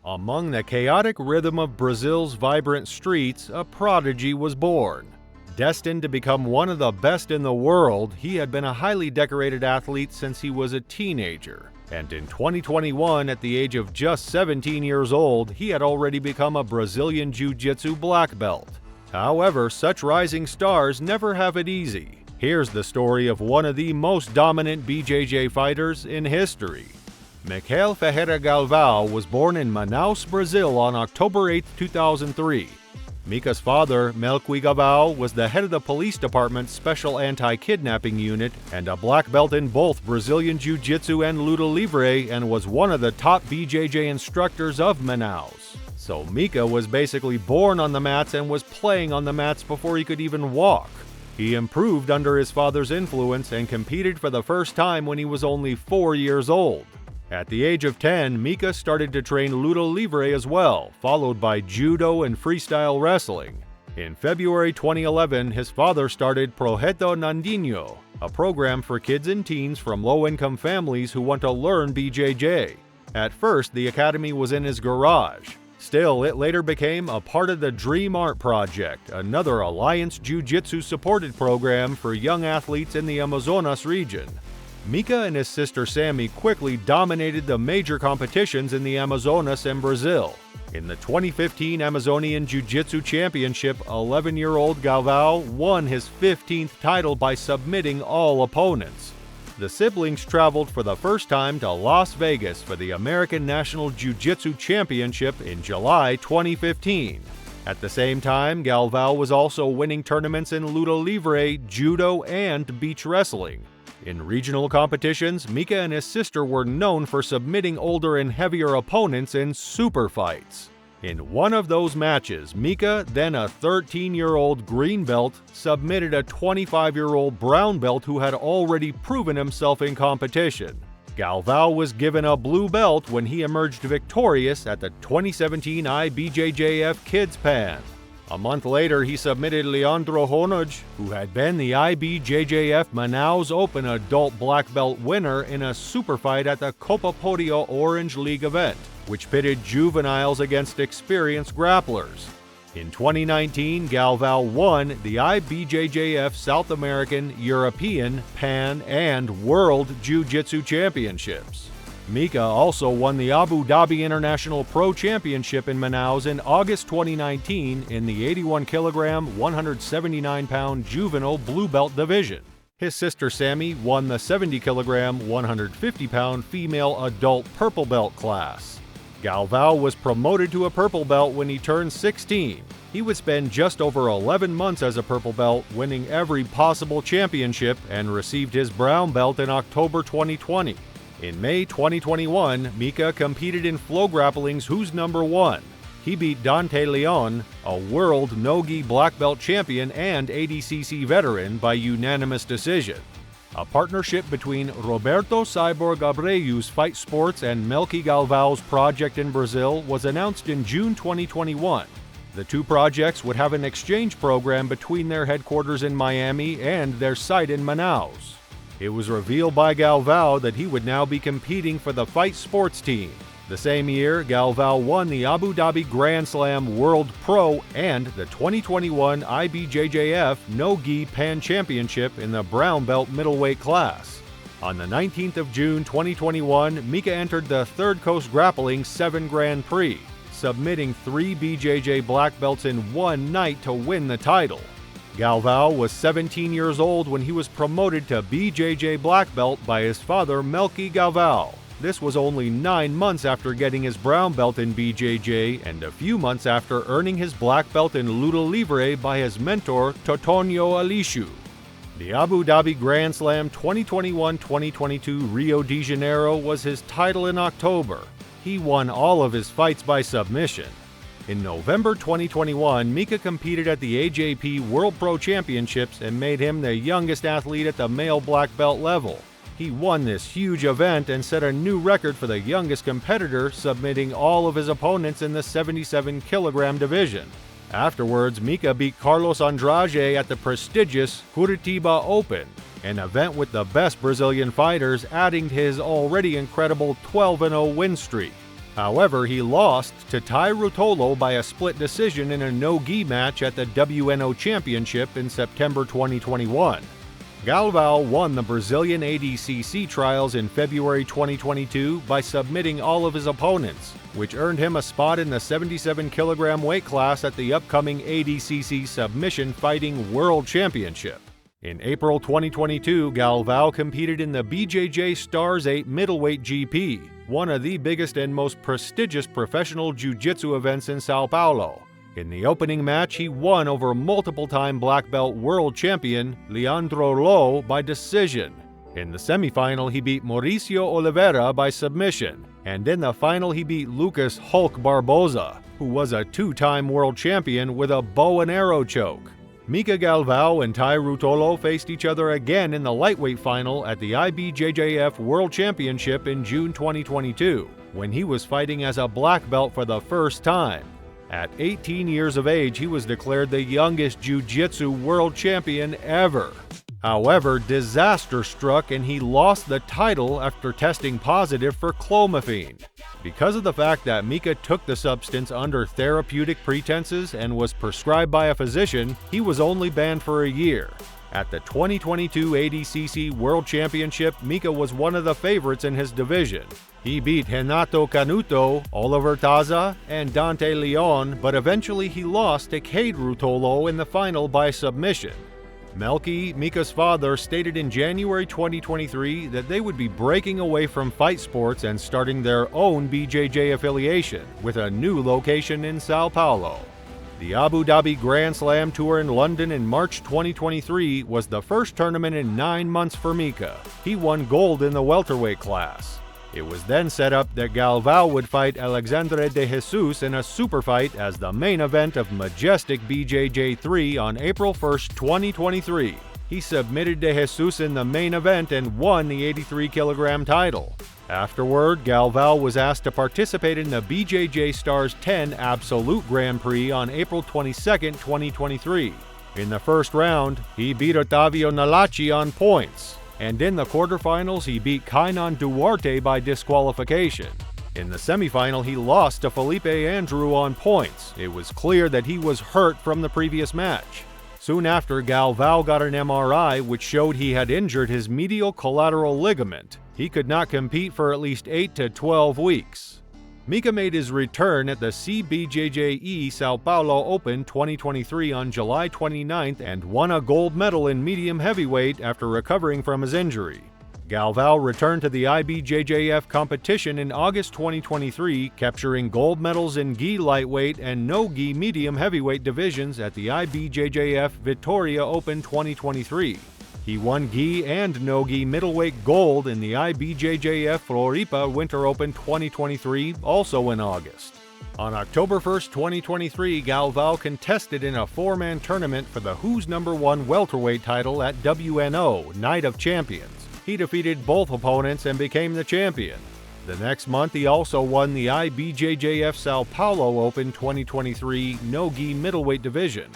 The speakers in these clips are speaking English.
Among the chaotic rhythm of Brazil's vibrant streets, a prodigy was born. Destined to become one of the best in the world, he had been a highly decorated athlete since he was a teenager. And in 2021, at the age of just 17 years old, he had already become a Brazilian jiu-jitsu black belt. However, such rising stars never have it easy. Here's the story of one of the most dominant BJJ fighters in history. Micael Ferreira Galvão was born in Manaus, Brazil on October 8, 2003. Mica's father, Melqui Galvão, was the head of the police department's special anti-kidnapping unit and a black belt in both Brazilian Jiu-Jitsu and Luta Livre, and was one of the top BJJ instructors of Manaus. So Mica was basically born on the mats and was playing on the mats before he could even walk. He improved under his father's influence and competed for the first time when he was only 4 years old. At the age of 10, Mica started to train Luta Livre as well, followed by Judo and freestyle wrestling. In February 2011, his father started Projeto Nandinho, a program for kids and teens from low-income families who want to learn BJJ. At first, the academy was in his garage. Still, it later became a part of the Dream Art Project, another Alliance Jiu-Jitsu supported program for young athletes in the Amazonas region. Mica and his sister Sammy quickly dominated the major competitions in the Amazonas and Brazil. In the 2015 Amazonian Jiu-Jitsu Championship, 11-year-old Galvão won his 15th title by submitting all opponents. The siblings traveled for the first time to Las Vegas for the American National Jiu-Jitsu Championship in July 2015. At the same time, Galvão was also winning tournaments in Luta Livre, Judo, and beach wrestling. In regional competitions, Mica and his sister were known for submitting older and heavier opponents in super fights. In one of those matches, Mica, then a 13-year-old green belt, submitted a 25-year-old brown belt who had already proven himself in competition. Galvão was given a blue belt when he emerged victorious at the 2017 IBJJF Kids Pan. A month later, he submitted Leandro Honoj, who had been the IBJJF Manaus Open Adult Black Belt winner in a super fight at the Copa Podio Orange League event, which pitted juveniles against experienced grapplers. In 2019, Galvão won the IBJJF South American, European, Pan, and World Jiu-Jitsu Championships. Mica also won the Abu Dhabi International Pro Championship in Manaus in August 2019 in the 81-kilogram, 179-pound juvenile blue belt division. His sister Sammy won the 70-kilogram, 150-pound female adult purple belt class. Galvão was promoted to a purple belt when he turned 16. He would spend just over 11 months as a purple belt, winning every possible championship, and received his brown belt in October 2020. In May 2021, Mica competed in Flow Grappling's Who's Number 1. He beat Dante Leon, a world no-gi black belt champion and ADCC veteran, by unanimous decision. A partnership between Roberto Cyborg Abreu's Fight Sports and Melqui Galvão's project in Brazil was announced in June 2021. The two projects would have an exchange program between their headquarters in Miami and their site in Manaus. It was revealed by Galvão that he would now be competing for the Fight Sports team. The same year, Galvão won the Abu Dhabi Grand Slam World Pro and the 2021 IBJJF No-Gi Pan Championship in the brown belt middleweight class. On the 19th of June 2021, Mica entered the Third Coast Grappling 7 Grand Prix, submitting 3 BJJ black belts in one night to win the title. Galvão was 17 years old when he was promoted to BJJ black belt by his father Melqui Galvão. This was only 9 months after getting his brown belt in BJJ and a few months after earning his black belt in Luta Livre by his mentor Totonho Aleixo. The Abu Dhabi Grand Slam 2021-2022 Rio de Janeiro was his title in October. He won all of his fights by submission. In November 2021, Mica competed at the AJP World Pro Championships and made him the youngest athlete at the male black belt level. He won this huge event and set a new record for the youngest competitor, submitting all of his opponents in the 77-kilogram division. Afterwards, Mica beat Carlos Andrade at the prestigious Curitiba Open, an event with the best Brazilian fighters, adding to his already incredible 12-0 win streak. However, he lost to Tai Ruotolo by a split decision in a no-gi match at the WNO Championship in September 2021. Galvão won the Brazilian ADCC trials in February 2022 by submitting all of his opponents, which earned him a spot in the 77-kilogram weight class at the upcoming ADCC Submission Fighting World Championship. In April 2022, Galvão competed in the BJJ Stars 8 Middleweight GP, one of the biggest and most prestigious professional jiu-jitsu events in São Paulo. In the opening match, he won over multiple-time black belt world champion Leandro Lo by decision. In the semifinal, he beat Mauricio Oliveira by submission, and in the final he beat Lucas Hulk Barboza, who was a two-time world champion, with a bow and arrow choke. Mica Galvão and Tai Ruotolo faced each other again in the lightweight final at the IBJJF World Championship in June 2022, when he was fighting as a black belt for the first time. At 18 years of age, he was declared the youngest jiu-jitsu world champion ever. However, disaster struck and he lost the title after testing positive for clomiphene. Because of the fact that Mica took the substance under therapeutic pretenses and was prescribed by a physician, he was only banned for a year. At the 2022 ADCC World Championship, Mica was one of the favorites in his division. He beat Renato Canuto, Oliver Taza, and Dante Leon, but eventually he lost to Cade Ruotolo in the final by submission. Melqui, Mica's father, stated in January 2023 that they would be breaking away from fight sports and starting their own BJJ affiliation, with a new location in São Paulo. The Abu Dhabi Grand Slam Tour in London in March 2023 was the first tournament in 9 months for Mica. He won gold in the welterweight class. It was then set up that Galvão would fight Alexandre de Jesus in a super fight as the main event of Majestic BJJ 3 on April 1, 2023. He submitted de Jesus in the main event and won the 83-kilogram title. Afterward, Galvão was asked to participate in the BJJ Stars 10 Absolute Grand Prix on April 22, 2023. In the first round, he beat Otavio Nalachi on points, and in the quarterfinals he beat Kainan Duarte by disqualification. In the semifinal, he lost to Felipe Andrew on points. It was clear that he was hurt from the previous match. Soon after, Galvão got an MRI which showed he had injured his medial collateral ligament. He could not compete for at least 8 to 12 weeks. Mica made his return at the CBJJE São Paulo Open 2023 on July 29th and won a gold medal in medium heavyweight after recovering from his injury. Galvão returned to the IBJJF competition in August 2023, capturing gold medals in gi lightweight and no-gi medium heavyweight divisions at the IBJJF Vitória Open 2023. He won gi and no-gi middleweight gold in the IBJJF Floripa Winter Open 2023, also in August. On October 1, 2023, Galvão contested in a four-man tournament for the Who's Number 1 welterweight title at WNO Night of Champions. He defeated both opponents and became the champion. The next month, he also won the IBJJF São Paulo Open 2023 no-gi middleweight division.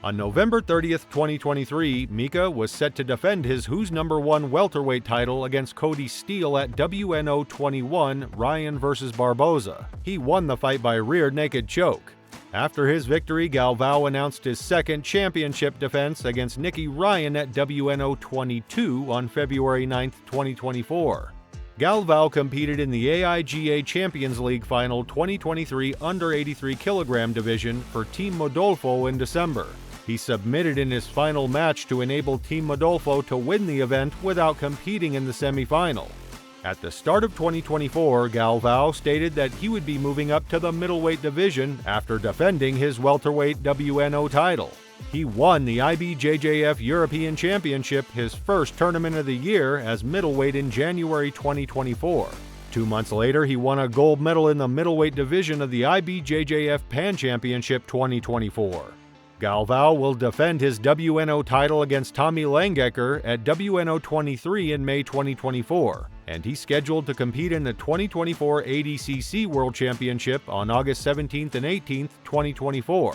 On November 30, 2023, Mica was set to defend his Who's Number 1 welterweight title against Cody Steele at WNO 21 Ryan vs. Barboza. He won the fight by rear naked choke. After his victory, Galvão announced his second championship defense against Nicky Ryan at WNO 22 on February 9, 2024. Galvão competed in the AIGA Champions League Final 2023 under 83 kilogram division for Team Modolfo in December. He submitted in his final match to enable Team Modolfo to win the event without competing in the semifinal. At the start of 2024, Galvão stated that he would be moving up to the middleweight division after defending his welterweight WNO title. He won the IBJJF European Championship, his first tournament of the year, as middleweight in January 2024. 2 months later, he won a gold medal in the middleweight division of the IBJJF Pan Championship 2024. Galvão will defend his WNO title against Tommy Langecker at WNO 23 in May 2024, and he's scheduled to compete in the 2024 ADCC World Championship on August 17th and 18th, 2024.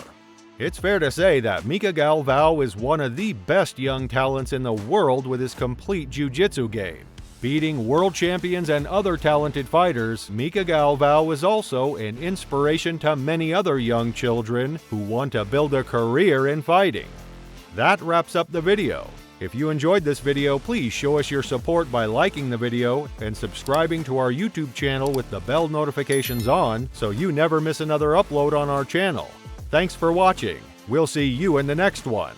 It's fair to say that Mica Galvão is one of the best young talents in the world with his complete jiu-jitsu game. Beating world champions and other talented fighters, Mica Galvão is also an inspiration to many other young children who want to build a career in fighting. That wraps up the video. If you enjoyed this video, please show us your support by liking the video and subscribing to our YouTube channel with the bell notifications on so you never miss another upload on our channel. Thanks for watching. We'll see you in the next one.